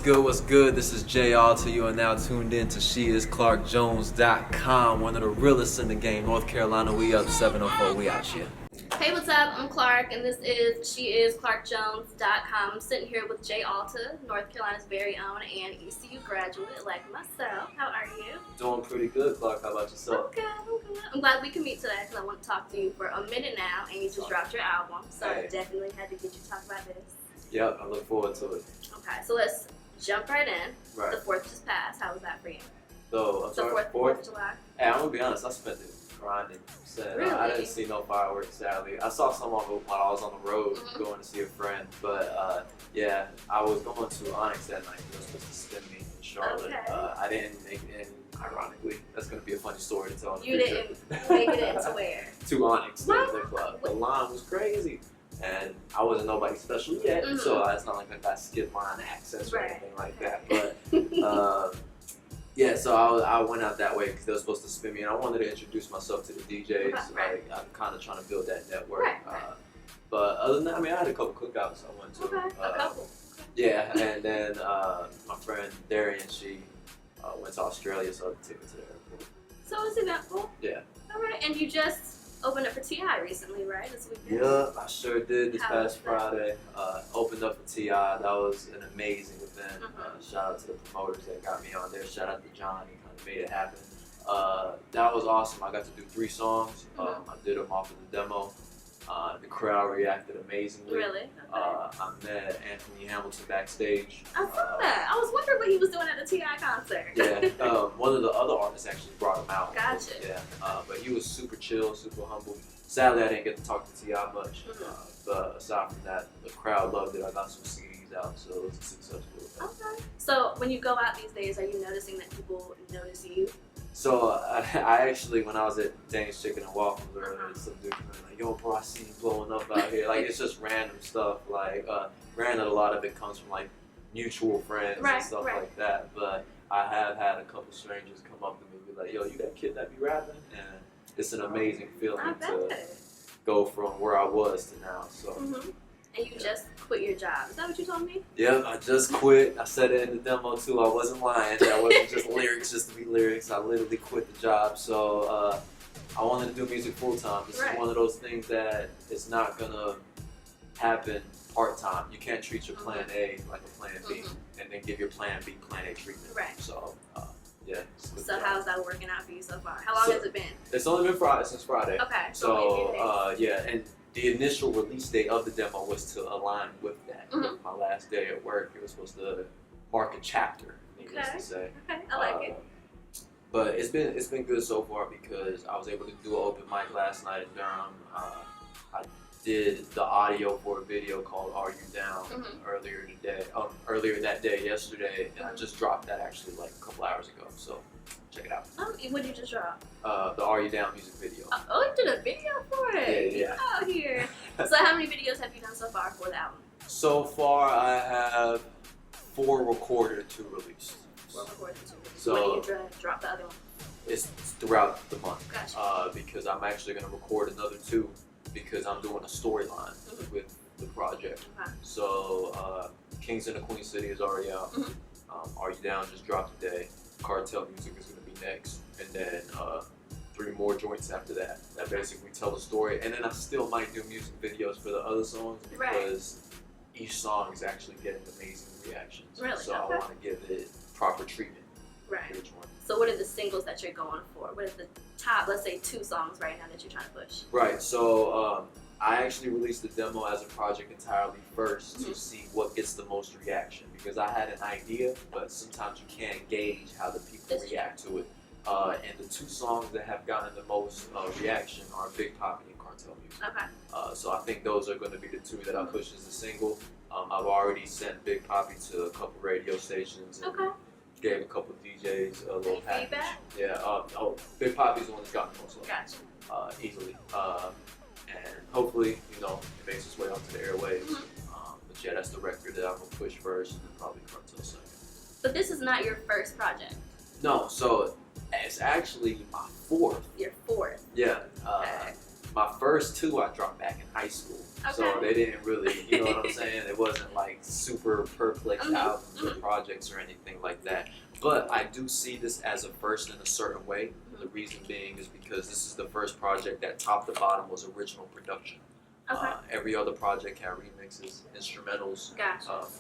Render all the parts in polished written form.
good? What's good? This is J-Alta. You are now tuned in to SheIsClarkeJones.com, one of the realest in the game. North Carolina, we up 704. We out here. Hey, what's up? I'm Clarke, and this is SheIsClarkeJones.com. I'm sitting here with J-Alta, North Carolina's very own and ECU graduate like myself. How are you? Doing pretty good, Clarke. How about yourself? I'm good. I'm glad we can meet today because I want to talk to you for a minute now, and you just dropped your album, so I definitely had to get you to talk about this. Yep, I look forward to it. Okay, so let's jump right in. Right. The 4th just passed. How was that for you? So, The 4th of July? Hey, I'm going to be honest. I spent it grinding. Really? I didn't see no fireworks, sadly. I saw some while I was on the road going to see a friend. But, yeah, I was going to Onyx that night. They were supposed to spin me in Charlotte. Okay. I didn't make it in, ironically. That's going to be a funny story to tell in the You future. didn't make it into where? To Onyx, the What? club. The line was crazy. And I wasn't nobody special yet, so it's not like I got skip line access or anything like that. But yeah, so I went out that way because they were supposed to spin me, and I wanted to introduce myself to the DJs. Right. Like I'm kind of trying to build that network. Right. But other than that, I mean, I had a couple cookouts I went to. Okay, a couple. Yeah, and then my friend Darian, she went to Australia, so I took her to the airport. So is it that cool? Yeah. All right, and you just opened up for T.I. recently, right? This weekend? Yeah, I sure did this How past was that? Friday. Opened up for T.I. That was an amazing event. Shout out to the promoters that got me on there. Shout out to John, he kind of made it happen. That was awesome. I got to do 3 songs. I did them off of the demo. The crowd reacted amazingly. Really? Okay. I met Anthony Hamilton backstage. I saw that. I was wondering what he was doing at the T.I. concert. Yeah, one of the other artists actually brought him out. Gotcha. Yeah, but he was super chill, super humble. Sadly, I didn't get to talk to T.I. much, but aside from that, the crowd loved it. I got some CDs out, so it was a successful event. Okay. So when you go out these days, are you noticing that people notice you? So I actually, when I was at Dane's Chicken and Waffles earlier, some dude came in like, "Yo, bro, I see you blowing up out here." Like it's just random stuff. Like, granted, a lot of it comes from like mutual friends and stuff like that. But I have had a couple strangers come up to me and be like, "Yo, you that kid that be rapping?" And it's an amazing feeling to go from where I was to now. So. And you just quit your job. Is that what you told me? Yeah, I just quit. I said it in the demo too. I wasn't lying. That wasn't just lyrics just to be lyrics. I literally quit the job. So I wanted to do music full time. This is one of those things that it's not gonna happen part time. You can't treat your plan A like a plan B, and then give your plan B plan A treatment. Right. So yeah. So how's that working out for you so far? How long has it been? It's only been since Friday. Okay. So yeah, and the initial release date of the demo was to align with that. With my last day at work, it was supposed to mark a chapter, needless to say. Okay, I like it. But it's been good so far because I was able to do an open mic last night in Durham. I did the audio for a video called "Are You Down" earlier that day, yesterday, and I just dropped that actually like a couple hours ago. So check it out. What did you just drop? The "Are You Down" music video. Oh, you did a video for it? Yeah. Out here. So how many videos have you done so far for the album? So far, I have 4 recorded, 2 released. 4 recorded, 2 released. So when you drop the other one? It's throughout the month. Gotcha. Because I'm actually going to record another 2 because I'm doing a storyline with the project. So Kings in the Queen City is already out. Are You Down just dropped today. Cartel Music is going to be next. And then 3 more joints after that basically tell the story. And then I still might do music videos for the other songs because each song is actually getting amazing reactions. Really? So I want to give it proper treatment. Right. For each one. So what are the singles that you're going for? What are the top, let's say, 2 songs right now that you're trying to push? Right. So I actually released the demo as a project entirely first to see what gets the most reaction because I had an idea, but sometimes you can't gauge how the people react to it. And the 2 songs that have gotten the most reaction are Big Papi and Cartel Music. Okay. So I think those are going to be the 2 that I push as a single. I've already sent Big Papi to a couple radio stations and gave a couple DJs a little package. Feedback? Yeah. Big Papi's the one that's gotten the most love. Gotcha. Easily. And hopefully, it makes its way onto the airwaves. But yeah, that's the record that I'm going to push first and then probably Cartel second. But this is not your first project. No, so it's actually my 4th. Your 4th. Yeah. My first 2 I dropped back in high school. So they didn't really, you know what I'm saying? It wasn't like super perplexed albums or projects or anything like that. But I do see this as a first in a certain way. The reason being is because this is the first project that top to bottom was original production. Every other project had remixes, instrumentals,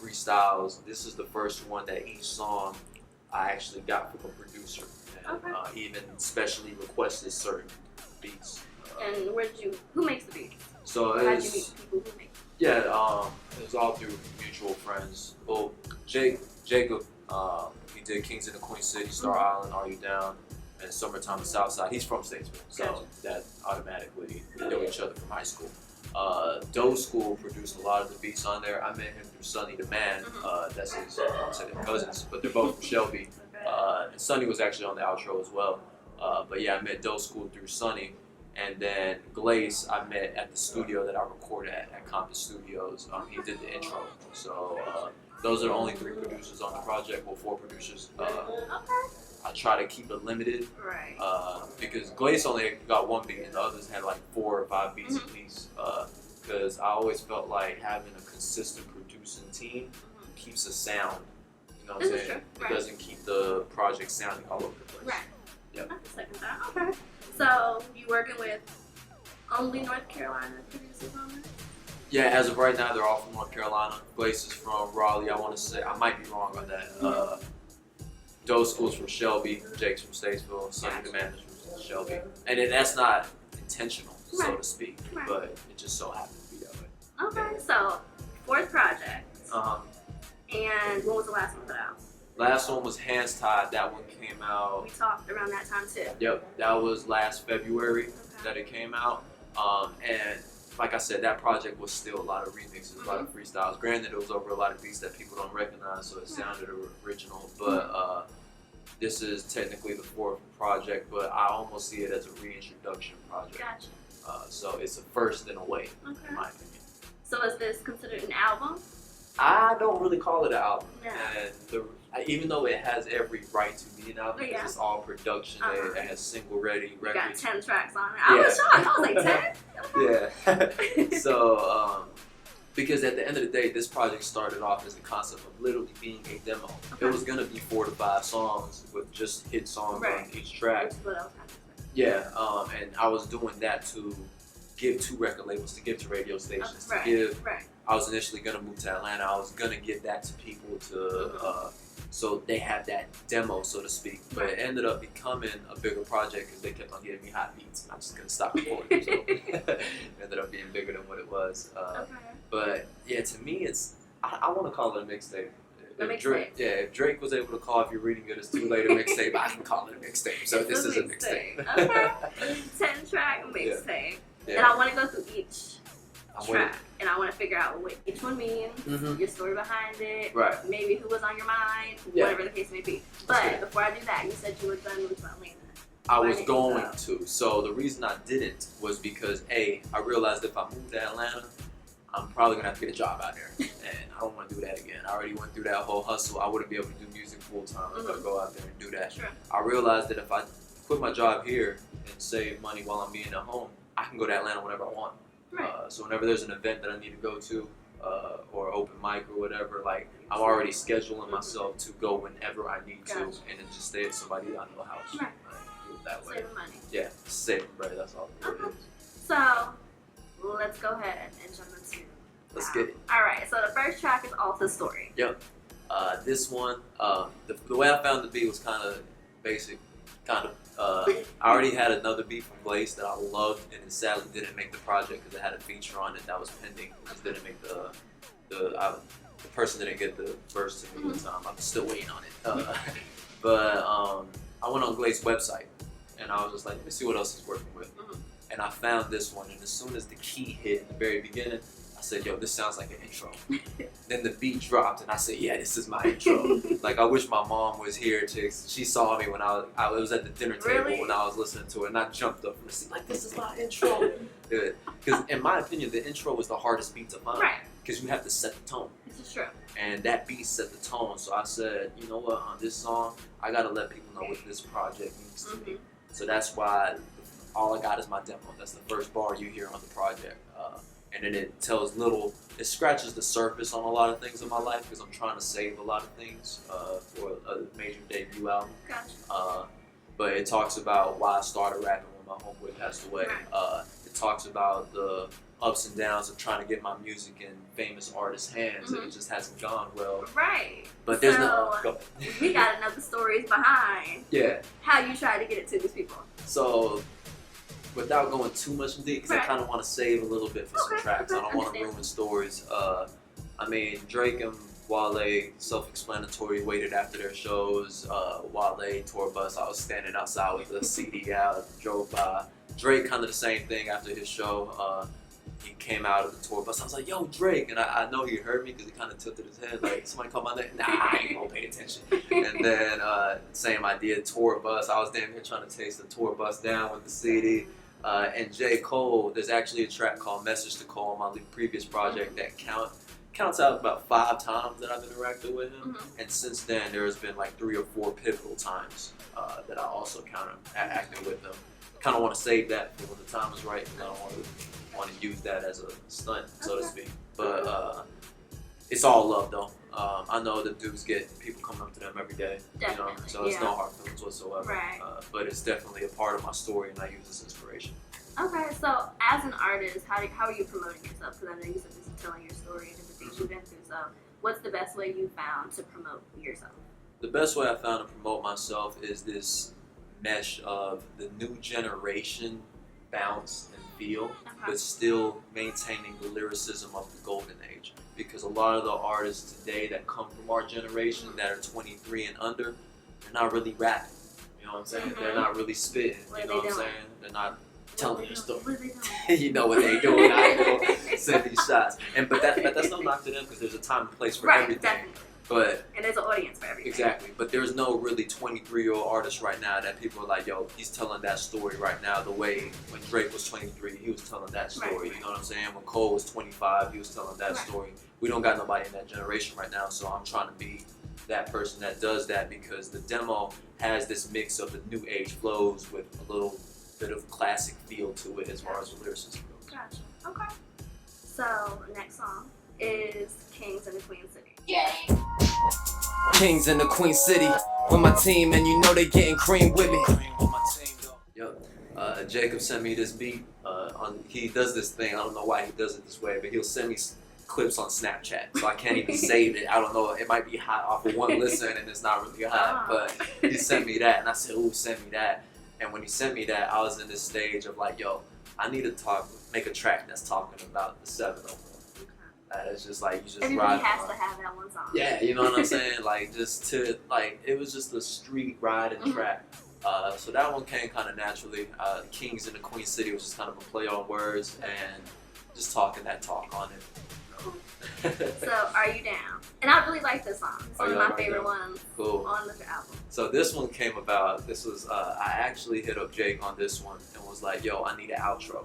freestyles. This is the first one that each song I actually got from a producer, and even specially requested certain beats. And who makes the beats? So how did you meet people who make? Yeah, it was all through mutual friends. Well, Jacob, he did Kings in the Queen City, Star Island, Are You Down, and Summertime in Southside. He's from Statesville, so that automatically we know each other from high school. Doe School produced a lot of the beats on there. I met him through Sonny the Man. That's his cousins, but they're both from Shelby. And Sonny was actually on the outro as well. But yeah, I met Doe School through Sonny. And then Glaze, I met at the studio that I recorded at Compass Studios. He did the intro. So those are the only 3 producers on the project, well, 4 producers. I try to keep it limited, because Glaze only got 1 beat and the others had like 4 or 5 beats at least. Because I always felt like having a consistent producing team keeps a sound. You know what I'm saying? It doesn't keep the project sounding all over the place. Right. Yep. I can second that. Okay. So you working with only North Carolina producers on this? Yeah, as of right now, they're all from North Carolina. Glaze is from Raleigh. I want to say, I might be wrong on that. Doe School's from Shelby. Jake's from Statesville. Sonny the Man is from Shelby. And then that's not intentional, so to speak, but it just so happened to be that way. Okay, so 4th project. And when was the last one put out? Last one was Hands Tied. That one came out. We talked around that time too. Yep, that was last February that it came out. And like I said, that project was still a lot of remixes, a lot of freestyles. Granted, it was over a lot of beats that people don't recognize, so it sounded original. But this is technically the 4th project, but I almost see it as a reintroduction project. Gotcha. So it's a first in a way, in my opinion. So is this considered an album? I don't really call it an album. No. And even though it has every right to be an album, because it's all production, it has single-ready records. You got 10 tracks on it. I was shocked. I was like, 10? Yeah. So, because at the end of the day, this project started off as a concept of literally being a demo. It was going to be 4 to 5 songs with just hit songs on each track. Yeah, and I was doing that to give to record labels, to give to radio stations, to give. I was initially going to move to Atlanta. I was going to give that to people to, so they had that demo, so to speak. But it ended up becoming a bigger project because they kept on giving me hot beats, and I just couldn't stop recording. So it ended up being bigger than what it was. But yeah, to me, it's I want to call it a mixtape. If Drake was able to call If You're Reading It It's Too Late a mixtape, I can call it a mixtape. So this is a mixtape. Okay. 10-track mixtape. Yeah. And I want to go through each track, and I want to figure out what each one means, your story behind it, maybe who was on your mind, whatever the case may be. But before I do that, you said you were going to move to Atlanta. I was going to. So the reason I didn't was because I realized if I moved to Atlanta, I'm probably gonna have to get a job out there, and I don't want to do that again. I already went through that whole hustle. I wouldn't be able to do music full time if I go out there and do that. I realized that if I quit my job here and save money while I'm being at home, I can go to Atlanta whenever I want. So whenever there's an event that I need to go to, or open mic or whatever, like I'm already scheduling myself to go whenever I need to, and then just stay at somebody I know house. Do it that way. Saving money. Yeah, saving bread. That's all it is. So let's go ahead and jump into. Let's get it. All right. So the first track is Alta's Story. Yep. This one, the way I found the beat was kind of basic. I already had another beat from Glaze that I loved, and it sadly didn't make the project because it had a feature on it that was pending. Just didn't make the person didn't get the verse to me in time. I'm still waiting on it. But I went on Glaze's website, and I was just like, let me see what else he's working with. And I found this one, and as soon as the key hit in the very beginning, I said, yo, this sounds like an intro. Then the beat dropped, and I said, yeah, this is my intro. Like, I wish my mom was here she saw me when I was at the dinner table when I was listening to it, and I jumped up from the seat, like, this is my intro. Because in my opinion, the intro was the hardest beat to find. Because you have to set the tone. This is true. And that beat set the tone. So I said, you know what, on this song, I got to let people know what this project means to me. So that's why all I got is my demo. That's the first bar you hear on the project. and then it scratches the surface on a lot of things in my life because I'm trying to save a lot of things for a major debut album. Gotcha. But it talks about why I started rapping when my homeboy passed away. Right. It talks about the ups and downs of trying to get my music in famous artists' hands, and it just hasn't gone well. Right. But there's we got another stories behind. Yeah. How you try to get it to these people. So, without going too much in deep, because I kind of want to save a little bit for some tracks. I don't want to ruin stories. I mean, Drake and Wale, self-explanatory, waited after their shows. Wale, tour bus. I was standing outside with the CD out, drove by. Drake, kind of the same thing after his show. He came out of the tour bus. I was like, yo, Drake. And I know he heard me because he kind of tilted his head. Like, somebody called my name. Nah, I ain't gonna pay attention. And then, same idea, tour bus. I was damn near trying to taste the tour bus down with the CD. And J. Cole, there's actually a track called Message to Cole on my previous project that counts out about 5 times that I've interacted with him. And since then, there's been like 3 or 4 pivotal times that I also counted acting with him. Kind of want to save that for when the time is right, because I don't want to use that as a stunt, so to speak. But it's all love, though. I know the dudes get people coming up to them every day, you know, so it's no hard feelings whatsoever. Right. But it's definitely a part of my story, and I use this inspiration. Okay, so as an artist, how are you promoting yourself? Because I know you said this is telling your story and the things you've been through. So what's the best way you found to promote yourself? The best way I found to promote myself is this mesh of the new generation bounce and feel, but still maintaining the lyricism of the golden age. Because a lot of the artists today that come from our generation that are 23 and under, they're not really rapping. You know what I'm saying? They're not really spitting. You know what I'm saying? They're not telling your story. You know what they doing? I know. Send these shots. But that's no knock to them because there's a time and place for everything. Definitely. And there's an audience for everything. Exactly. But there's no really 23-year-old artist right now that people are like, yo, he's telling that story right now the way when Drake was 23, he was telling that story. You know what I'm saying? When Cole was 25, he was telling that story. We don't got nobody in that generation right now, so I'm trying to be that person that does that because the demo has this mix of the new age flows with a little bit of classic feel to it as far as the lyricism goes. Gotcha. Okay. So, next song is Kings in the Queen City. Yeah. Kings in the Queen City with my team, and you know they getting cream with me. Yep. Jacob sent me this beat. He does this thing. I don't know why he does it this way, but he'll send me clips on Snapchat, so I can't even save it. I don't know. It might be hot off of one listen, and it's not really hot. But he sent me that, and I said, "Ooh, send me that." And when he sent me that, I was in this stage of like, "Yo, I need to make a track that's talking about the 701." It's just like you just everybody has to have that one song. Yeah, you know what I'm saying? Like it was just a street riding track. So that one came kind of naturally. Kings in the Queen City was just kind of a play on words and just talking that talk on it. So Are You Down? And I really like this song. It's one of my favorite ones on the album. So this one came about. This was I actually hit up Jake on this one and was like, "Yo, I need an outro."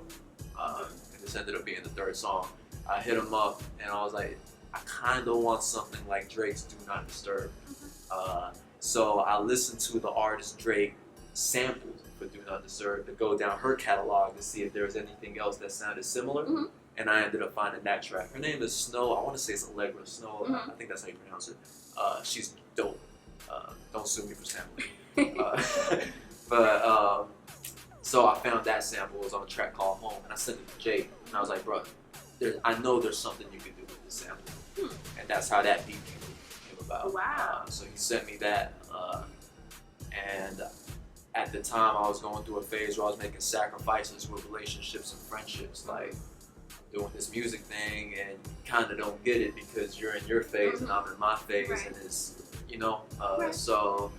And this ended up being the 3rd song. I hit him up and I was like, I kind of want something like Drake's Do Not Disturb. So I listened to the artist Drake sampled for Do Not Disturb to go down her catalog to see if there was anything else that sounded similar. And I ended up finding that track. Her name is Snow. I want to say it's Allegra Snow. I think that's how you pronounce it. She's dope. Don't sue me for sampling. So I found that sample. It was on a track called Home. And I sent it to Jake. And I was like, bro, I know there's something you can do with this sample. And that's how that beat came about. Wow. So he sent me that. And at the time, I was going through a phase where I was making sacrifices with relationships and friendships. Like, doing this music thing and kind of don't get it because you're in your phase and I'm in my phase. And it's, you know, so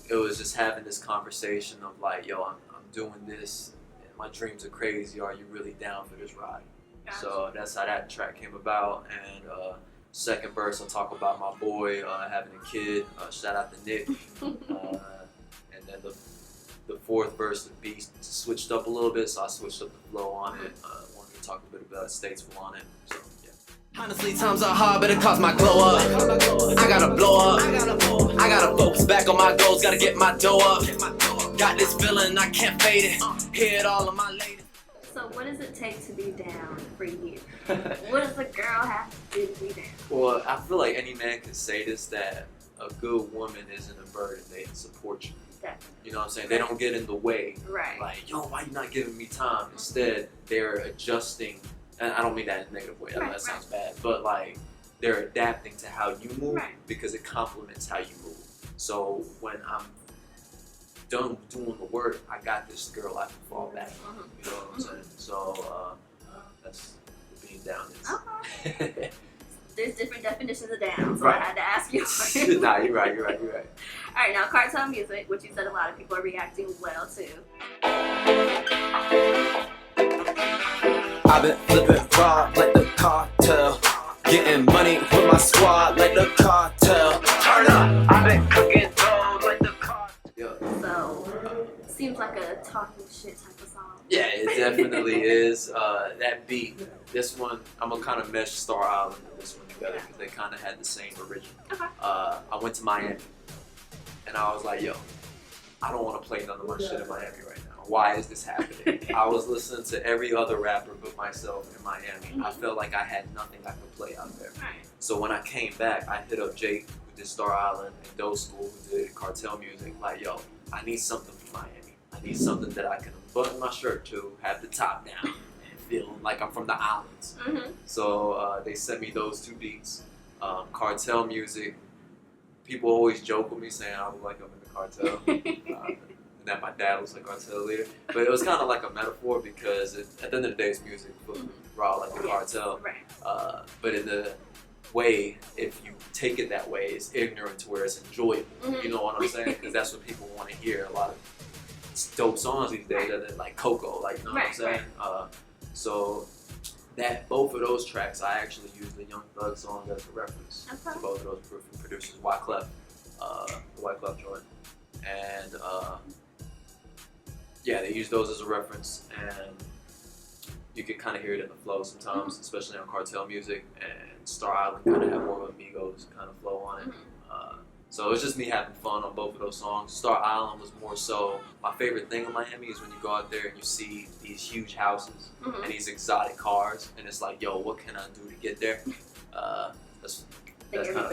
it was just having this conversation of like, yo, I'm doing this and my dreams are crazy. Are you really down for this ride? Gotcha. So that's how that track came about. And second verse, I'll talk about my boy having a kid. Shout out to Nick. And then the 4th verse, the beat switched up a little bit, so I switched up the flow on it. Wanted to talk a bit about Statesville on it. So yeah. Honestly, times are hard, but it caused my glow up. I gotta blow up. I gotta focus back on my goals. Gotta get my dough up. Got this feeling, I can't fade it. Hear it all on my lady. So what does it take to be down for you? What does a girl have to do to be down? Well, I feel like any man can say this, that a good woman isn't a burden. They support you. Definitely. You know what I'm saying? They don't get in the way. Right. Like, yo, why you not giving me time? Instead, they're adjusting. And I don't mean that in a negative way. That sounds bad. But like, they're adapting to how you move because it complements how you move. So when I'm done doing the work, I got this girl I can fall back on. You know what I'm saying? So that's what being down is. Okay. There's different definitions of down, so I had to ask you. Nah, you're right. All right, now cartel music, which you said a lot of people are reacting well to. I've been flipping raw like the cartel, getting money with my squad like the cartel. Turn up, I've been cooking dough like the cartel. So, seems like a talking shit type of song. Yeah, it definitely is. That beat, this one, I'm gonna kind of mesh Star Island and this one together because they kind of had the same origin. Okay. I went to Miami and I was like, yo, I don't want to play none of my shit in Miami right now. Why is this happening? I was listening to every other rapper but myself in Miami. I felt like I had nothing I could play out there. Right. So when I came back, I hit up Jake, who did Star Island, and Doe School, who did cartel music. Like, yo, I need something from Miami. I need something that I can button my shirt to, have the top down, and feel like I'm from the islands. So they sent me those two beats. Cartel music. People always joke with me saying I look like I'm in the cartel. That my dad was a cartel leader, but it was kind of like a metaphor because at the end of the day, it's music, raw like the cartel. Right. But in the way, if you take it that way, it's ignorant to where it's enjoyable. You know what I'm saying? Because that's what people want to hear. A lot of dope songs these days that are like Coco, like, you know what I'm saying? So that both of those tracks, I actually use the Young Thug song as a reference to both of those producers, Wyclef, the Wyclef joint, and yeah, they use those as a reference, and you can kind of hear it in the flow sometimes, especially on cartel music. And Star Island kind of have more of a Migos kind of flow on it. So it's just me having fun on both of those songs. Star Island was more so, my favorite thing in Miami is when you go out there and you see these huge houses and these exotic cars, and it's like, yo, what can I do to get there? That's kind of,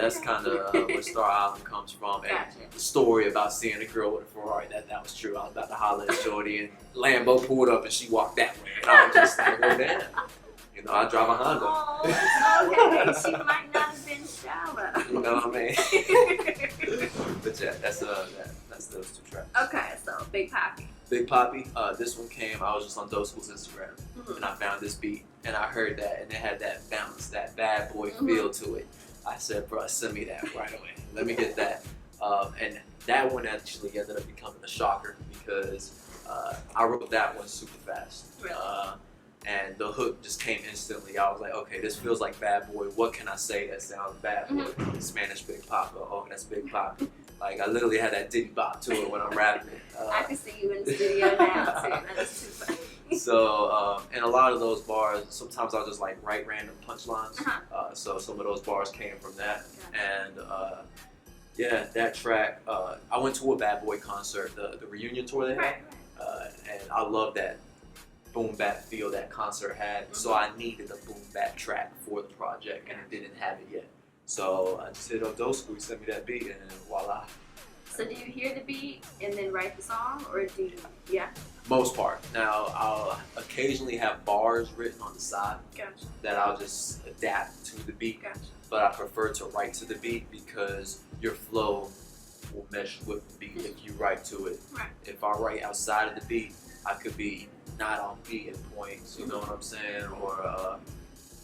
that's kind of where Star Island comes from. And the story about seeing a girl with a Ferrari, that was true. I was about to holler at Shorty, and Lambo pulled up and she walked that way. And I was just like, well, damn. You know, I drive a Honda. Oh, okay. She might not have been shallow. You know what I mean? But yeah, that's those two tracks. Okay, so Big Papi. Big Papi, this one came, I was just on Doe School's Instagram, and I found this beat, and I heard that, and it had that bounce, that bad boy feel to it. I said, bro, send me that right away. Let me get that. And that one actually ended up becoming a shocker because I wrote that one super fast. Really? And the hook just came instantly. I was like, okay, this feels like Bad Boy. What can I say that sounds Bad Boy? Spanish Big Papa. Oh, that's Big Papi. Like, I literally had that Diddy bop to it when I'm rapping it. I can see you in the studio now, too. That's too funny. So, and a lot of those bars, sometimes I'll just like write random punchlines. So some of those bars came from that. And yeah, that track, I went to a Bad Boy concert, the reunion tour they had. And I love that boom bap feel that concert had. So I needed a boom bap track for the project, and it didn't have it yet. So I just hit up Doe School, sent me that beat, and voila. So do you hear the beat and then write the song, or do you, Most part. Now, I'll occasionally have bars written on the side that I'll just adapt to the beat. But I prefer to write to the beat because your flow will mesh with the beat if you write to it. If I write outside of the beat, I could be not on beat at points, you know what I'm saying? Or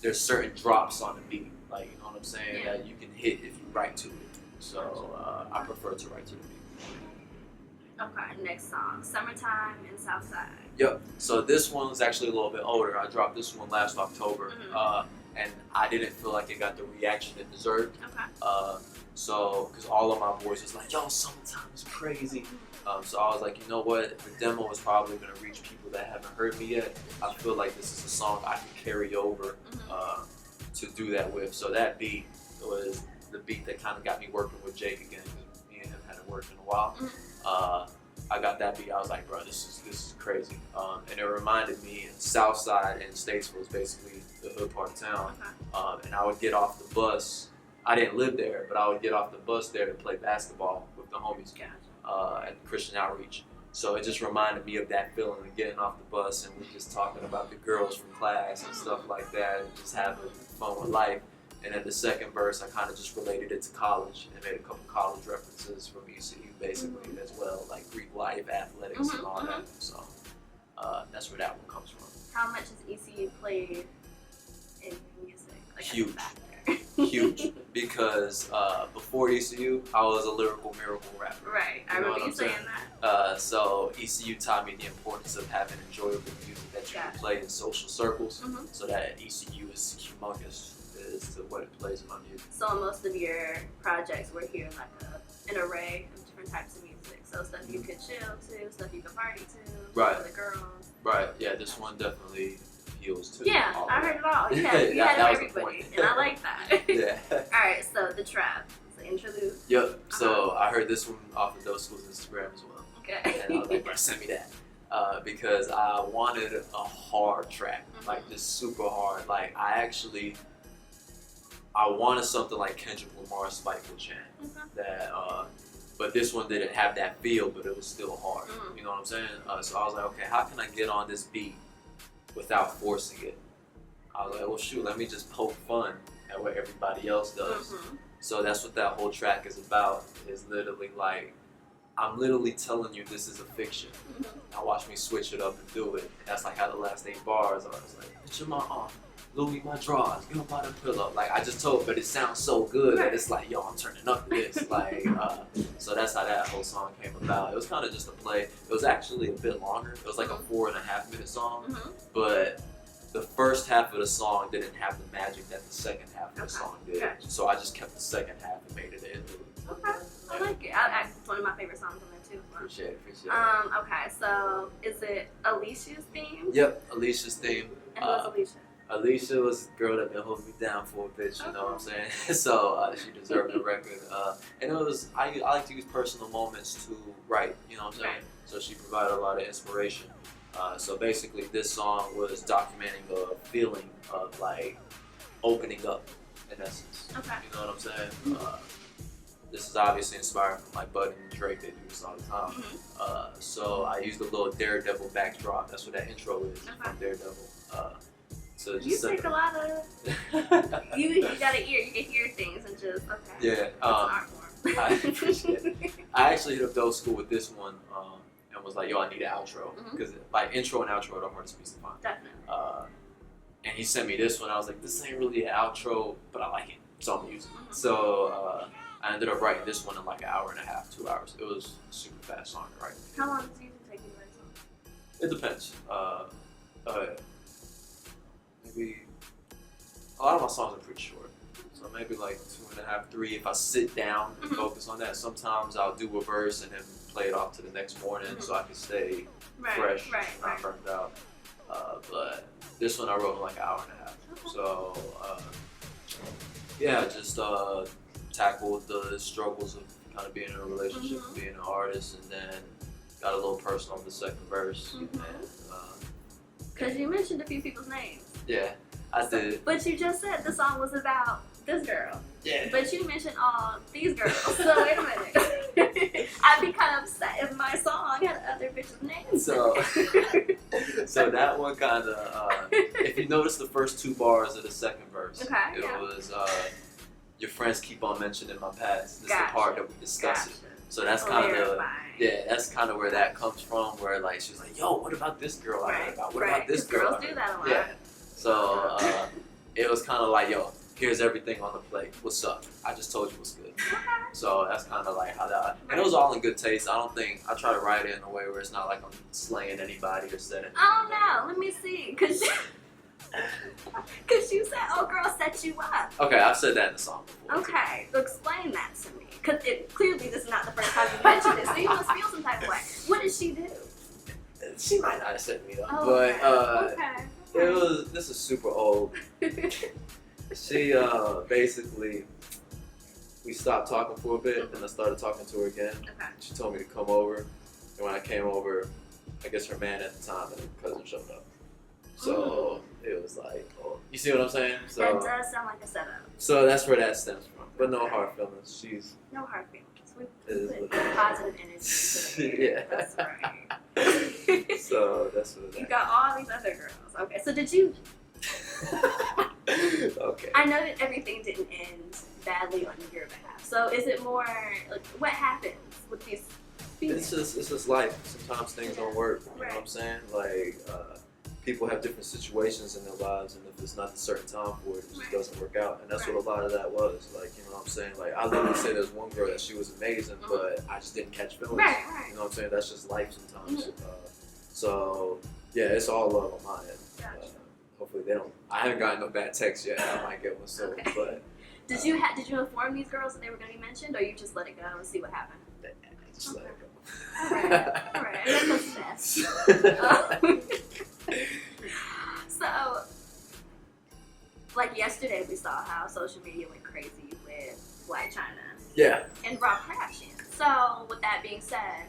there's certain drops on the beat, like, you know what I'm saying, that you can hit if you write to it. So I prefer to write to the beat. Okay, next song, Summertime in Southside. Yep, so this one's actually a little bit older. I dropped this one last October, and I didn't feel like it got the reaction it deserved. So, because all of my boys was like, yo, Summertime is crazy. So I was like, you know what, the demo is probably going to reach people that haven't heard me yet. I feel like this is a song I can carry over to do that with. So that beat was the beat that kind of got me working with Jake again, because me and him hadn't worked in a while. I got that beat. I was like, bro, this is crazy. And it reminded me, Southside in Statesville is basically the hood part of town. And I would get off the bus. I didn't live there, but I would get off the bus there to play basketball with the homies at Christian Outreach. So it just reminded me of that feeling of getting off the bus and we just talking about the girls from class and stuff like that, and just having fun with life. And then the second verse, I kind of just related it to college and made a couple college references from ECU basically as well, like Greek life, athletics, and all that. So that's where that one comes from. How much has ECU played in music? Like, huge. Huge. Because before ECU, I was a lyrical miracle rapper. Right. I remember you saying that. So ECU taught me the importance of having enjoyable music that you can play in social circles. So that ECU is humongous as to what it plays in my music. So in most of your projects, we're hearing like an array of different types of music. So stuff you could chill to, stuff you could party to, right. For the girls. Right. Yeah. This one definitely appeals to. Yeah, I heard it all. Yeah, you had everybody, and I like that. Yeah. All right. So the trap, the interlude. Yep. So I heard this one off of Those Schools Instagram as well. Okay. And I was like, bro, send me that. Because I wanted a hard track, like just super hard. Like I wanted something like Kendrick Lamar's Spiteful Chan. That, but this one didn't have that feel, but it was still hard. You know what I'm saying? So I was like, okay, how can I get on this beat without forcing it? I was like, well, shoot, let me just poke fun at what everybody else does. So that's what that whole track is about. Is literally like, I'm literally telling you this is a fiction. Now watch me switch it up and do it. And that's like how the last 8 bars are. It's like, bitch, in my arm, Louis my drawers, get up on the pillow. Like I just told, but it sounds so good that it's like, yo, I'm turning up to this. Like, so that's how that whole song came about. It was kind of just a play. It was actually a bit longer. It was like a 4.5 minute song, but the first half of the song didn't have the magic that the second half of the song did. So I just kept the second half and made it an interlude. Okay, I like it. It's one of my favorite songs on there too. Appreciate it. Okay, so is it Alicia's theme? Yep, Alicia's theme. And who was Alicia? Alicia was a girl that been holding me down for a bit, you know what I'm saying? So she deserved the record. And it was, I like to use personal moments to write, you know what I'm saying? So she provided a lot of inspiration. So basically this song was documenting a feeling of like opening up in essence. Okay. You know what I'm saying? This is obviously inspired from like Bud and Drake, they do this all the time. So I used a little Daredevil backdrop. That's what that intro is from Daredevil. So you take a lot of. you got an ear. You can hear things and just Yeah. I appreciate it. I actually hit up Those School with this one and was like, yo, I need an outro because like intro and outro are the hardest piece to find. Definitely. And he sent me this one. I was like, this ain't really an outro, but I like it, so I'm using it. So I ended up writing this one in like 1.5 hours, 2 hours. It was a super fast song to write. How long does it usually take you to write a song? It depends. Maybe a lot of my songs are pretty short, so maybe like 2.5, 3 if I sit down and focus on that. Sometimes I'll do a verse and then play it off to the next morning so I can stay fresh, not burned out. But this one I wrote in like 1.5 hours. So yeah, just tackled the struggles of kind of being in a relationship, being an artist, and then got a little personal on the second verse. Because you mentioned a few people's names. Yeah, I did. But you just said the song was about this girl. Yeah. But you mentioned all these girls. So wait a minute. I'd be kind of upset if my song had other bitches' names. So that one kind of, if you notice the first 2 bars of the second verse, it was, your friends keep on mentioning my past. This is the part that we discuss it. So that's kind of, that's kind of where that comes from, where like, she's like, yo, what about this girl I heard about? What about this girl? Girls do that a lot. Yeah. So it was kind of like, yo, here's everything on the plate. What's up? I just told you what's good. So that's kind of like how that, and it was all in good taste. I try to write it in a way where it's not like I'm slaying anybody or setting. I don't know. Let me see. Cause you said, oh girl set you up. Okay, I've said that in the song before. Okay, so explain that to me. Because clearly this is not the first time you mentioned it, so you must feel some type of way. What did she do? She might not have set me up, but this is super old. She basically, we stopped talking for a bit, and I started talking to her again. She told me to come over, And when I came over, I guess her man at the time and her cousin showed up. So it was like, oh, you see what I'm saying? So that does sound like a setup. So that's where that stems from. But no hard feelings. She's no hard feelings. We put positive energy. Yeah, that's right. So that's what you got all these other girls. Okay, so did you? Okay. I know that everything didn't end badly on your behalf. So is it more like what happens with these females? It's just life. Sometimes things don't work. You know what I'm saying? Like people have different situations in their lives, and if it's not the certain time for it, it just doesn't work out. And that's what a lot of that was. Like, you know what I'm saying? Like, I literally say there's one girl that she was amazing, but I just didn't catch feelings. Right. You know what I'm saying? That's just life sometimes. So yeah, it's all love on my end. Gotcha. Hopefully they don't. I haven't gotten no bad text yet. I might get one soon. Okay. But did you inform these girls that they were going to be mentioned, or you just let it go and see what happened? Just let it go. All right. That's best. So, like yesterday, we saw how social media went crazy with Black China. Yeah. And Rob Kardashian. So, with that being said,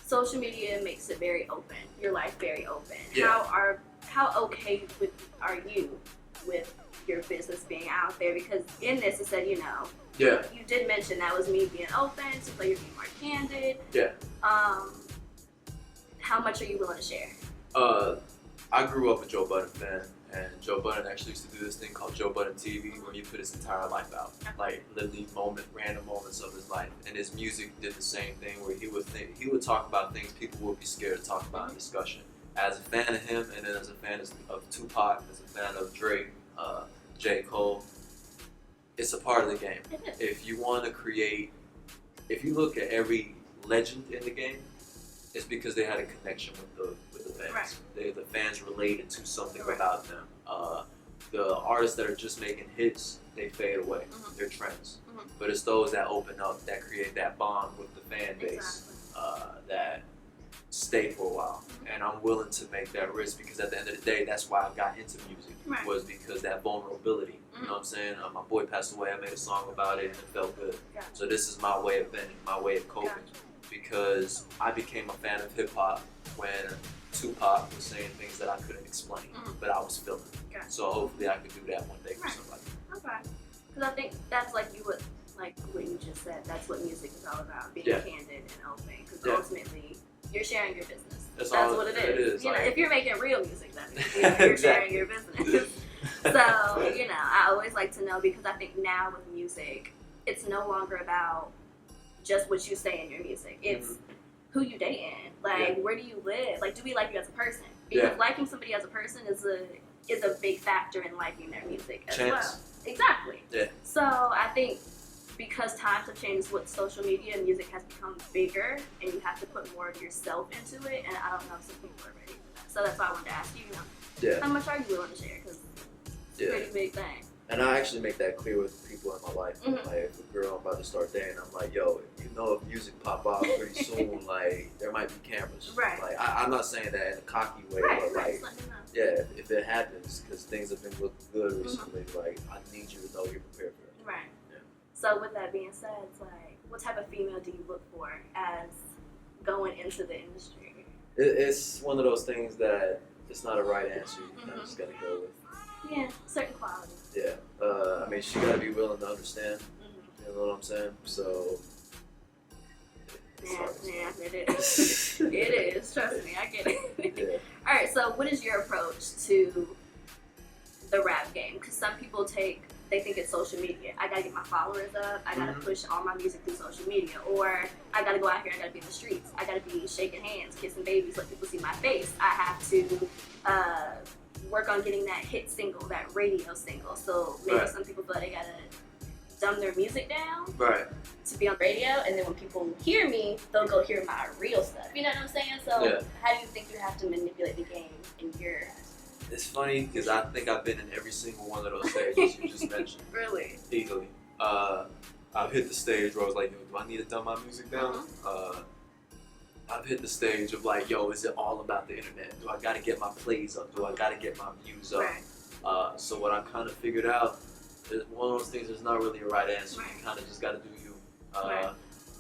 social media makes it very open. Your life very open. Yeah. How okay are you with your business being out there? Because in this, it said, you did mention that was me being open, so you're being more candid. Yeah. How much are you willing to share? I grew up a Joe Budden fan, and Joe Budden actually used to do this thing called Joe Budden TV, where he put his entire life out, like literally random moments of his life. And his music did the same thing, where he would talk about things people would be scared to talk about in discussion. As a fan of him, and then as a fan of Tupac, as a fan of Drake, J. Cole, it's a part of the game. If you want to create, if you look at every legend in the game, it's because they had a connection with the fans. Right. The fans related to something about them. The artists that are just making hits, they fade away. They're trends. But it's those that open up, that create that bond with the fan base, that stay for a while. And I'm willing to make that risk, because at the end of the day, that's why I got into music, was because that vulnerability. You know what I'm saying? My boy passed away, I made a song about it, and it felt good. So this is my way of venting, my way of coping. Because I became a fan of hip hop when Tupac was saying things that I couldn't explain, but I was feeling it. So hopefully I could do that one day for somebody. Okay. Because I think that's like what you just said, that's what music is all about, being candid and open. Because ultimately, you're sharing your business. That's what it is. You know, if you're making real music, then you're sharing your business. So, I always like to know, because I think now with music, it's no longer about just what you say in your music. It's who you dating, where do you live, do we like you as a person? Because liking somebody as a person is a big factor in liking their music as well. Exactly. Yeah. So I think because times have changed with social media, music has become bigger, and you have to put more of yourself into it. And I don't know if some people are ready for that. So that's why I wanted to ask you, how much are you willing to share? Because it's a pretty big thing. And I actually make that clear with people in my life. Like, if a girl I'm about to start dating, I'm like, yo, if music pop off pretty soon, there might be cameras. Right. I'm not saying that in a cocky way, but if it happens, because things have been looking good recently, I need you to know you're prepared for it. Right. Yeah. So with that being said, it's what type of female do you look for as going into the industry? It's one of those things that it's not a right answer. You just gotta go with. Yeah, certain qualities. Yeah, I mean, she gotta be willing to understand. You know what I'm saying? So. Yeah, it is. It is. Trust me, I get it. All right. So, what is your approach to the rap game? Because some people think it's social media. I gotta get my followers up. I gotta push all my music through social media, or I gotta go out here. I gotta be in the streets. I gotta be shaking hands, kissing babies, let people see my face. I have to work on getting that hit single, that radio single. So maybe some people feel like they gotta dumb their music down to be on the radio, and then when people hear me, they'll go hear my real stuff. You know what I'm saying? So how do you think you have to manipulate the game in your aspect? It's funny, because I think I've been in every single one of those stages you just mentioned. Really? Easily. I've hit the stage where I was like, yo, do I need to dumb my music down? I've hit the stage of yo, is it all about the internet? Do I gotta get my plays up? Do I gotta get my views up? So what I kind of figured out is one of those things, there's not really a right answer. You kind of just gotta do you.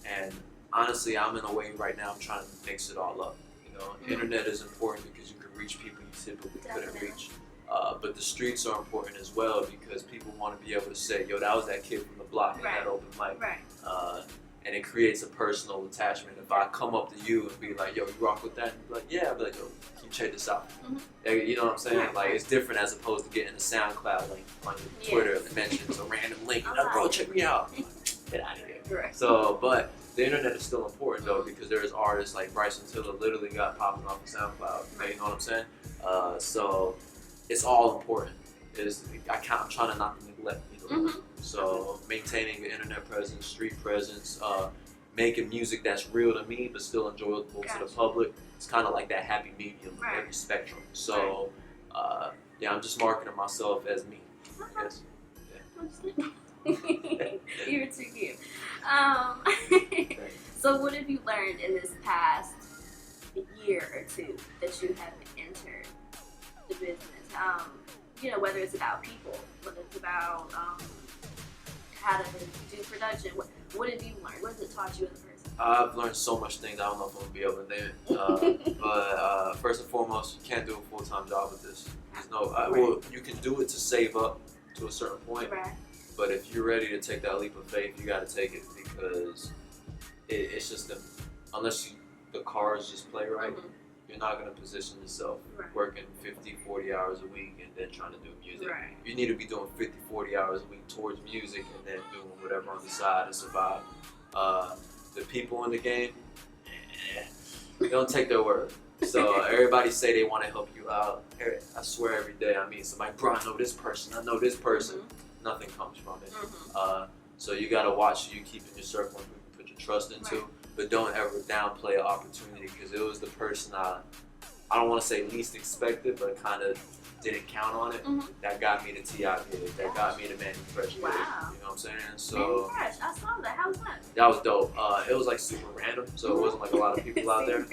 And honestly, I'm in a way right now. I'm trying to mix it all up. You know, internet is important because you can reach people you typically couldn't reach. But the streets are important as well because people want to be able to say, "Yo, that was that kid from the block in that open mic." And it creates a personal attachment. If I come up to you and be like, "Yo, you rock with that?" And be like, "Yeah," I'll be like, "Yo, can you check this out?" You know what I'm saying? Like, it's different as opposed to getting a SoundCloud link on your Twitter that mentions a random link. Bro, check me out. Get out of here. So, but the internet is still important though because there's artists like Bryson Tiller literally got popping off of SoundCloud. You know what I'm saying? So it's all important. I'm trying to not to neglect either. So maintaining the internet presence, street presence, making music that's real to me but still enjoyable to the public. It's kind of like that happy medium of every spectrum. So yeah, I'm just marketing myself as me. Yes. You're too cute. So what have you learned in this past year or two that you have entered the business? You know, whether it's about people, whether it's about how to do production. What have you learned? What has it taught you as a person? I've learned so much things. I don't know if I'm gonna be able to name it. But first and foremost, you can't do a full-time job with this. There's no. Well, you can do it to save up to a certain point. But if you're ready to take that leap of faith, you got to take it because it's just unless the cards just play right, you're not going to position yourself working 50, 40 hours a week and then trying to do music. You need to be doing 50, 40 hours a week towards music and then doing whatever on the side to survive. The people in the game, they don't take their word. So everybody say they want to help you out. I swear every day I meet somebody, bro, I know this person, I know this person. Nothing comes from it. So you gotta watch who you keep in your circle and who you put your trust into, but don't ever downplay an opportunity because it was the person I don't want to say least expected, but kind of didn't count on it. That got me the T.I. gig. That got me the Manny Fresh gig. You know what I'm saying? So Manny Fresh, I saw that. How was that? That was dope. It was like super random, so it wasn't like a lot of people out there.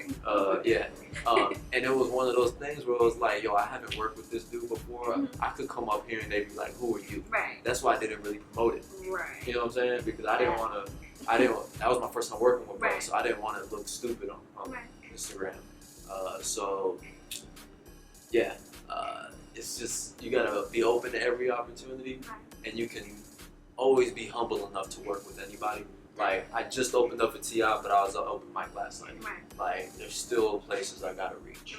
And it was one of those things where it was like, yo, I haven't worked with this dude before. I could come up here and they'd be like, who are you? That's why I didn't really promote it. You know what I'm saying? Because I didn't want to. That was my first time working with bro, so I didn't want to look stupid on Instagram. So yeah. It's just, you gotta be open to every opportunity and you can always be humble enough to work with anybody. Like, I just opened up for T.I., but I was on open mic last night. Like, there's still places I gotta reach.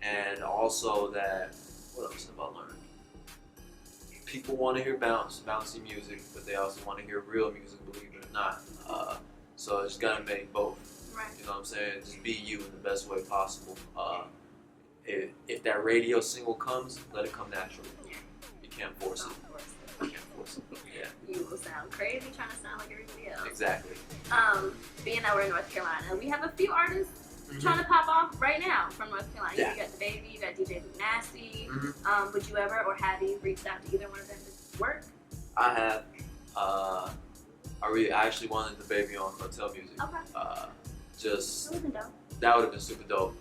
And also that, what else have I learned? People want to hear bouncy music, but they also want to hear real music, believe it or not. So I just gotta make both. You know what I'm saying? Just be you in the best way possible. If that radio single comes, let it come naturally. You can't force it. You can't force it. You will sound crazy trying to sound like everybody else. Exactly. Being that we're in North Carolina, we have a few artists trying to pop off right now from North Carolina. You got The Baby, you got DJ Blue Nasty. Would you ever, or have you reached out to either one of them to work? I have. I actually wanted The Baby on Hotel Music. That would have been super dope.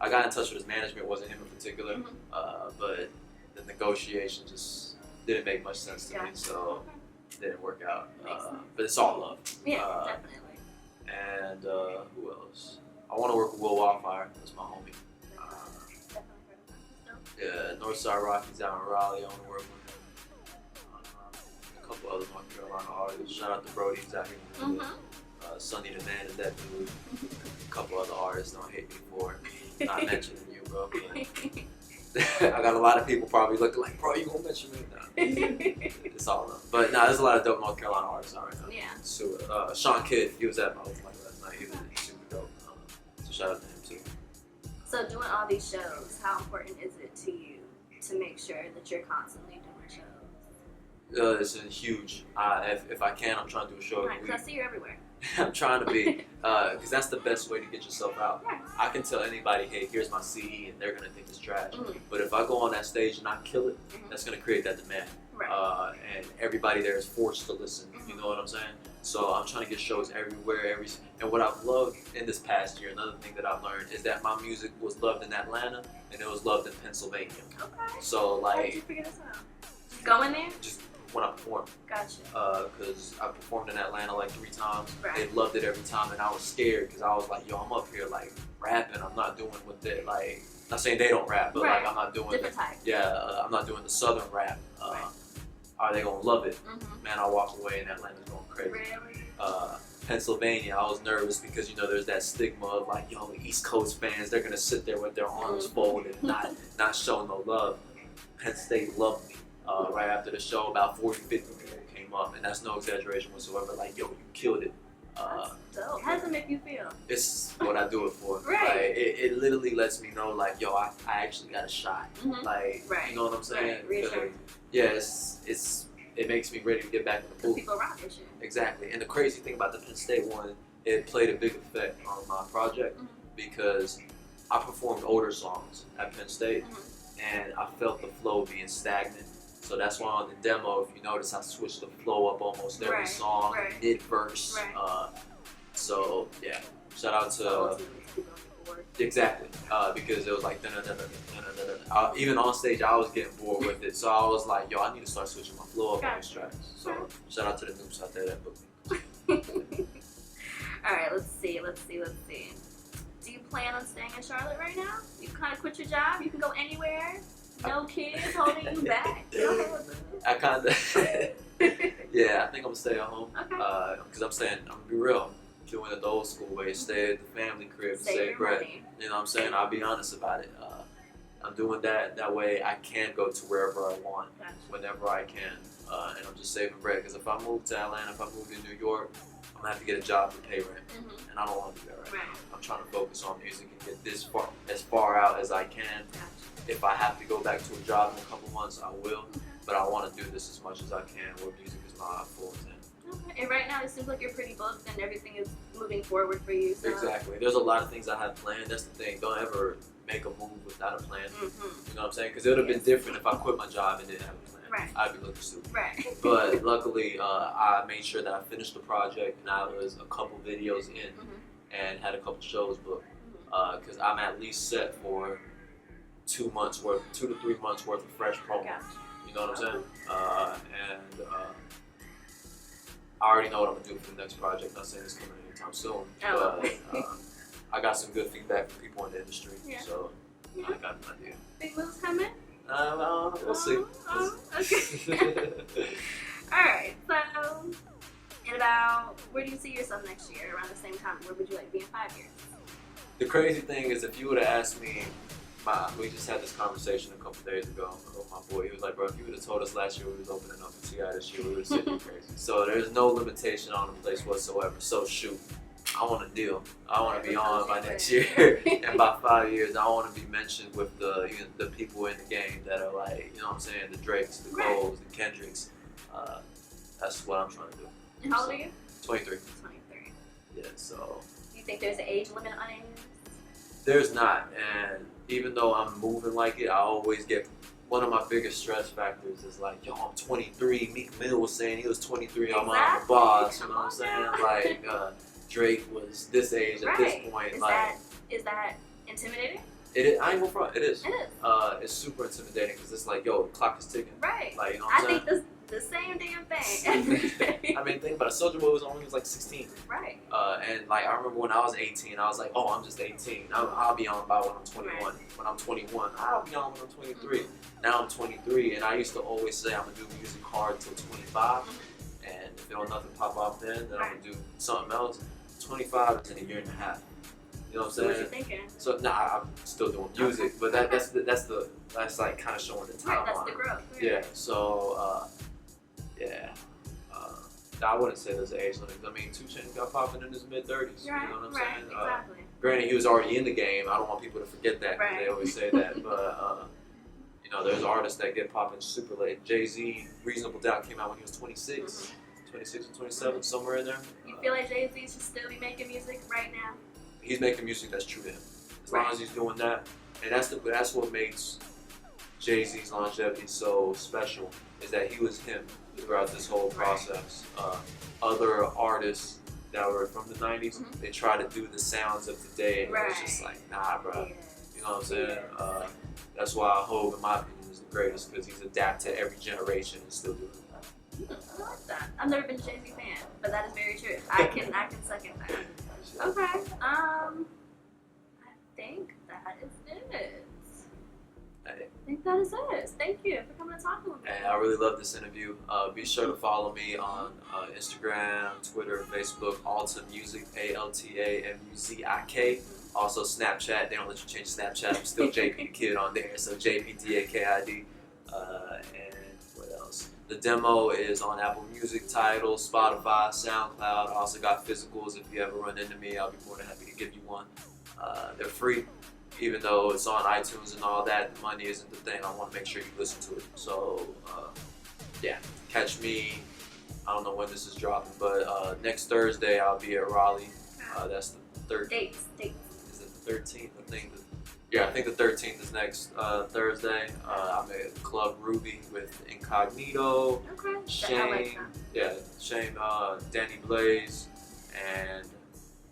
I got in touch with his management, wasn't him in particular, but the negotiation just didn't make much sense to me, so it didn't work out. But it's all love. Definitely. And who else? I want to work with Will Wildfire. That's my homie. Northside Rockies out in Raleigh. I want to work with him. A couple other North Carolina artists. Shout out to Brody, he's out here. Sonny the Man is that dude. A couple other artists, don't hate me for it. Not mentioning you, bro. I got a lot of people probably looking like, bro, you gonna mention me? Nah. It's all up. But nah, there's a lot of dope North Carolina artists out right now. So, Sean Kidd, he was at my open mic last night. He was super dope. So shout out to him too. So doing all these shows, how important is it to you to make sure that you're constantly doing shows? It's huge. If I can, I'm trying to do a show every week. Because I see you everywhere. I'm trying to be, because that's the best way to get yourself out. I can tell anybody, hey, here's my CD, and they're going to think it's trash. But if I go on that stage and I kill it, that's going to create that demand. And everybody there is forced to listen. You know what I'm saying? So I'm trying to get shows everywhere. And what I've loved in this past year, another thing that I've learned, is that my music was loved in Atlanta, and it was loved in Pennsylvania. So, like... How did you figure this out? Going there? Just when I performed. Gotcha. Because I performed in Atlanta like 3 times. Right. They loved it every time, and I was scared because I was like, yo, I'm up here like rapping. I'm not doing what they like. Not saying they don't rap, but right. like I'm not doing different type. Yeah, I'm not doing the southern rap. Right. Are they gonna love it? Mm-hmm. Man, I walked away and Atlanta's going crazy. Really? Pennsylvania, I was nervous because there's that stigma of like, yo, East Coast fans, they're gonna sit there with their arms folded and not show no love. Penn State loved me. Right after the show, about 40, 50 people came up, and that's no exaggeration whatsoever. Like, yo, you killed it. That's dope. How does it make you feel? It's what I do it for. Right. Like, it literally lets me know, like, yo, I actually got a shot. Mm-hmm. Like, right. You know what I'm saying? Right. Yeah, it makes me ready to get back in the booth. People rock this shit. Exactly. And the crazy thing about the Penn State one, it played a big effect on my project because I performed older songs at Penn State and I felt the flow being stagnant. So that's why on the demo, if you notice, I switched the flow up almost every song, mid-verse. Right. So, yeah. Shout out to... Exactly, because it was like even on stage I was getting bored with it, so I was like, yo, I need to start switching my flow up on these tracks. So shout out to the noobs out there that booked me. Alright, let's see. Do you plan on staying in Charlotte right now? You kind of quit your job, you can go anywhere, no kids holding you back. I kind of yeah, I think I'm gonna stay at home because I'm gonna be real. Doing it the old school way, stay at the family crib, save bread. You know what I'm saying? I'll be honest about it. I'm doing that way I can go to wherever I want, whenever I can, and I'm just saving bread. Because if I move to Atlanta, if I move to New York, I'm gonna have to get a job to pay rent, and I don't want to do that right now. I'm trying to focus on music and get as far out as I can. If I have to go back to a job in a couple months, I will. But I want to do this as much as I can, where music is my full intent. Okay. And right now it seems like you're pretty booked and everything is moving forward for you. So. Exactly. There's a lot of things I have planned. That's the thing. Don't ever make a move without a plan. You know what I'm saying? Because it would have been different if I quit my job and didn't have a plan. Right. I'd be looking stupid. Right. But luckily, I made sure that I finished the project and I was a couple videos in and had a couple shows booked. Because I'm at least set for 2 to 3 months worth of fresh promos. You know what I'm saying? I already know what I'm gonna do for the next project. Not saying it's coming anytime soon, but I got some good feedback from people in the industry, so I got an idea. Big moves coming? We'll see. Okay. All right. So, in about, where do you see yourself next year? Around the same time? Where would you like to be in 5 years? The crazy thing is, if you would have asked me, we just had this conversation a couple days ago with my boy. He was like, bro, if you would have told us last year we was opening up in TI this year, we would have said you're crazy. So there's no limitation on the place whatsoever. So shoot, I want a deal. I want to be on by next year. And by 5 years, I want to be mentioned with the people in the game that are like, you know what I'm saying, the Drakes, the Coles, the Kendricks. That's what I'm trying to do. And how old are you? 23. 23. Yeah, so. Do you think there's an age limit on it? There's not, and even though I'm moving like it, I always get, one of my biggest stress factors is like, yo, I'm 23. Meek Mill was saying he was 23. I'm on the boss. You know what I'm saying? Like Drake was this age at this point. Is that intimidating? It is. I ain't gonna front. It is. It is. It's super intimidating because it's like, yo, the clock is ticking. Right. Like, you know what I'm saying? I think the same damn thing. I mean, think about it. Soulja Boy was only like 16. Right. And like I remember when I was 18, I was like, oh, I'm just 18. I'll be on by when I'm 21. Right. When I'm 21, I'll be on when I'm 23. Now I'm 23, and I used to always say I'm gonna do music hard till 25, and if there don't nothing pop off then I'm gonna do something else. 25 is in a year and a half. You know what I'm saying? What you thinking? So I'm still doing music, but that's like kind of showing the timeline. Right, that's the growth. Right. Yeah. So I wouldn't say there's an age limit. I mean, 2 Chainz got popping in his mid-30s. Right. You know what I'm saying? Exactly. Granted, he was already in the game. I don't want people to forget that because they always say that. But there's artists that get popping super late. Jay-Z, Reasonable Doubt came out when he was 26, 26 or 27, somewhere in there. You feel like Jay-Z should still be making music right now? He's making music that's true to him. As long as he's doing that, and that's what makes Jay-Z's longevity so special, is that he was him throughout this whole process. Other artists that were from the 90s, they try to do the sounds of today, and it's just like, nah, bro. You know what I'm saying? That's why Hov, in my opinion, is the greatest, because he's adapted to every generation and still doing that. I like that. I've never been a Jay-Z fan, but that is very true. I can second that. Okay. I think that is it. Hey. I think that is it. Thank you for coming and talking with me. Hey, I really love this interview. Be sure to follow me on Instagram, Twitter, Facebook, Alta Music, ALTAMUZIK. Also Snapchat. They don't let you change Snapchat. I'm still JP the Kid on there, so JPDAKID. And what else? The demo is on Apple Music, Tidal, Spotify, SoundCloud. I also got physicals. If you ever run into me, I'll be more than happy to give you one. They're free. Even though it's on iTunes and all that, the money isn't the thing. I want to make sure you listen to it. So, yeah, catch me. I don't know when this is dropping, but next Thursday I'll be at Raleigh. That's the 13th. Dates. Is it the 13th? I think the 13th is next Thursday. I'm at Club Ruby with Incognito, Okay. Shane, Shane, Danny Blaze, and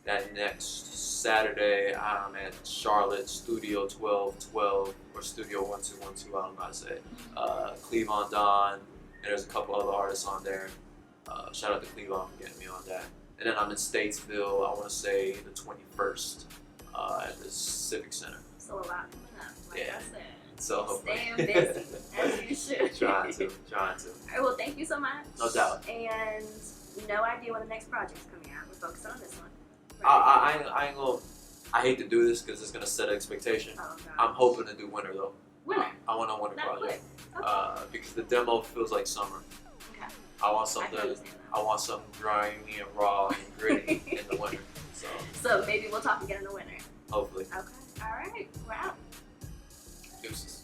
that next Saturday I'm at Charlotte Studio 1212 or Studio 1212. I don't know how to say it. Cleavon Don, and there's a couple other artists on there. Shout out to Cleavon for getting me on that. And then I'm in Statesville. I want to say the 21st at the Civic Center. So a lot coming up, like I said. So staying busy, as you should. Trying to. All right, well, thank you so much. No doubt. And no idea when the next project's coming out. We're focused on this one. Right. I ain't gonna. I hate to do this because it's gonna set an expectation. Oh, I'm hoping to do winter though. Winter. I want a winter project. Okay. Because the demo feels like summer. Okay. I want something. I want something grimy and raw and gritty in the winter. So maybe we'll talk again in the winter. hopefully. Okay. All right. We're out. Deuces.